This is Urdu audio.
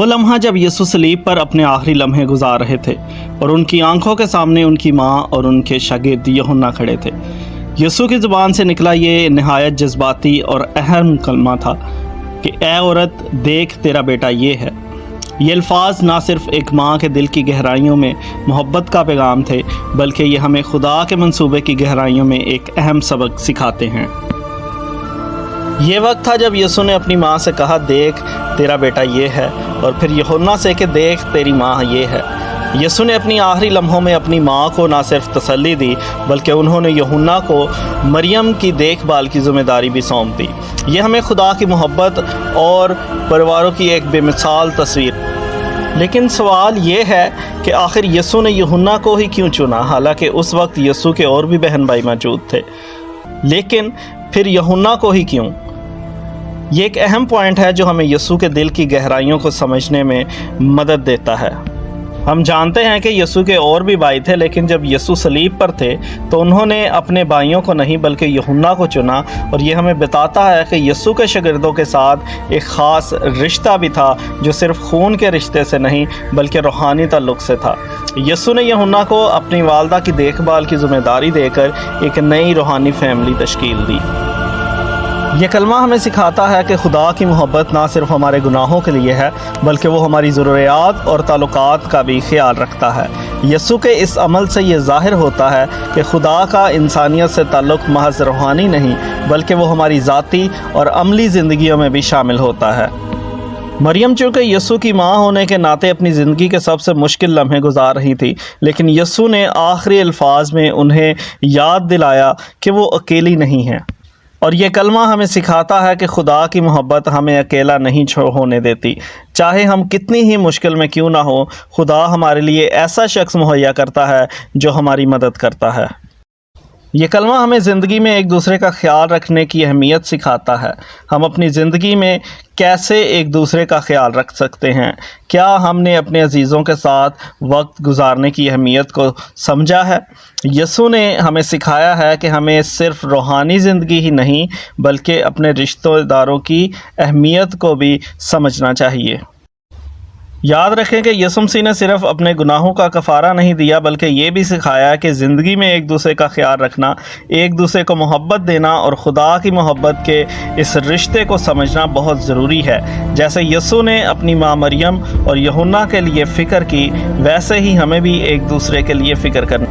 وہ لمحہ جب یسوع صلیب پر اپنے آخری لمحے گزار رہے تھے اور ان کی آنکھوں کے سامنے ان کی ماں اور ان کے شاگرد یوحنا کھڑے تھے۔ یسوع کی زبان سے نکلا یہ نہایت جذباتی اور اہم کلمہ تھا کہ اے عورت دیکھ تیرا بیٹا یہ ہے۔ یہ الفاظ نہ صرف ایک ماں کے دل کی گہرائیوں میں محبت کا پیغام تھے، بلکہ یہ ہمیں خدا کے منصوبے کی گہرائیوں میں ایک اہم سبق سکھاتے ہیں۔ یہ وقت تھا جب یسوع نے اپنی ماں سے کہا دیکھ تیرا بیٹا یہ ہے، اور پھر یوحنا سے کہ دیکھ تیری ماں یہ ہے۔ یسوع نے اپنی آخری لمحوں میں اپنی ماں کو نہ صرف تسلی دی بلکہ انہوں نے یوحنا کو مریم کی دیکھ بھال کی ذمہ داری بھی سونپ دی۔ یہ ہمیں خدا کی محبت اور پریواروں کی ایک بے مثال تصویر۔ لیکن سوال یہ ہے کہ آخر یسوع نے یوحنا کو ہی کیوں چنا، حالانکہ اس وقت یسوع کے اور بھی بہن بھائی موجود تھے، لیکن پھر یوحنا کو ہی کیوں؟ یہ ایک اہم پوائنٹ ہے جو ہمیں یسوع کے دل کی گہرائیوں کو سمجھنے میں مدد دیتا ہے۔ ہم جانتے ہیں کہ یسوع کے اور بھی بھائی تھے، لیکن جب یسوع صلیب پر تھے تو انہوں نے اپنے بھائیوں کو نہیں بلکہ یوحنا کو چنا، اور یہ ہمیں بتاتا ہے کہ یسوع کے شاگردوں کے ساتھ ایک خاص رشتہ بھی تھا جو صرف خون کے رشتے سے نہیں بلکہ روحانی تعلق سے تھا۔ یسوع نے یوحنا کو اپنی والدہ کی دیکھ بھال کی ذمہ داری دے کر ایک نئی روحانی فیملی تشکیل دی۔ یہ کلمہ ہمیں سکھاتا ہے کہ خدا کی محبت نہ صرف ہمارے گناہوں کے لیے ہے بلکہ وہ ہماری ضروریات اور تعلقات کا بھی خیال رکھتا ہے۔ یسوع کے اس عمل سے یہ ظاہر ہوتا ہے کہ خدا کا انسانیت سے تعلق محض روحانی نہیں بلکہ وہ ہماری ذاتی اور عملی زندگیوں میں بھی شامل ہوتا ہے۔ مریم چونکہ یسوع کی ماں ہونے کے ناطے اپنی زندگی کے سب سے مشکل لمحے گزار رہی تھی، لیکن یسوع نے آخری الفاظ میں انہیں یاد دلایا کہ وہ اکیلی نہیں ہیں۔ اور یہ کلمہ ہمیں سکھاتا ہے کہ خدا کی محبت ہمیں اکیلا نہیں ہونے دیتی۔ چاہے ہم کتنی ہی مشکل میں کیوں نہ ہو، خدا ہمارے لیے ایسا شخص مہیا کرتا ہے جو ہماری مدد کرتا ہے۔ یہ کلمہ ہمیں زندگی میں ایک دوسرے کا خیال رکھنے کی اہمیت سکھاتا ہے۔ ہم اپنی زندگی میں کیسے ایک دوسرے کا خیال رکھ سکتے ہیں؟ کیا ہم نے اپنے عزیزوں کے ساتھ وقت گزارنے کی اہمیت کو سمجھا ہے؟ یسوع نے ہمیں سکھایا ہے کہ ہمیں صرف روحانی زندگی ہی نہیں بلکہ اپنے رشتہ داروں کی اہمیت کو بھی سمجھنا چاہیے۔ یاد رکھیں کہ یسوع مسیح نے صرف اپنے گناہوں کا کفارہ نہیں دیا بلکہ یہ بھی سکھایا کہ زندگی میں ایک دوسرے کا خیال رکھنا، ایک دوسرے کو محبت دینا اور خدا کی محبت کے اس رشتے کو سمجھنا بہت ضروری ہے۔ جیسے یسوع نے اپنی ماں مریم اور یوحنا کے لیے فکر کی، ویسے ہی ہمیں بھی ایک دوسرے کے لیے فکر کرنا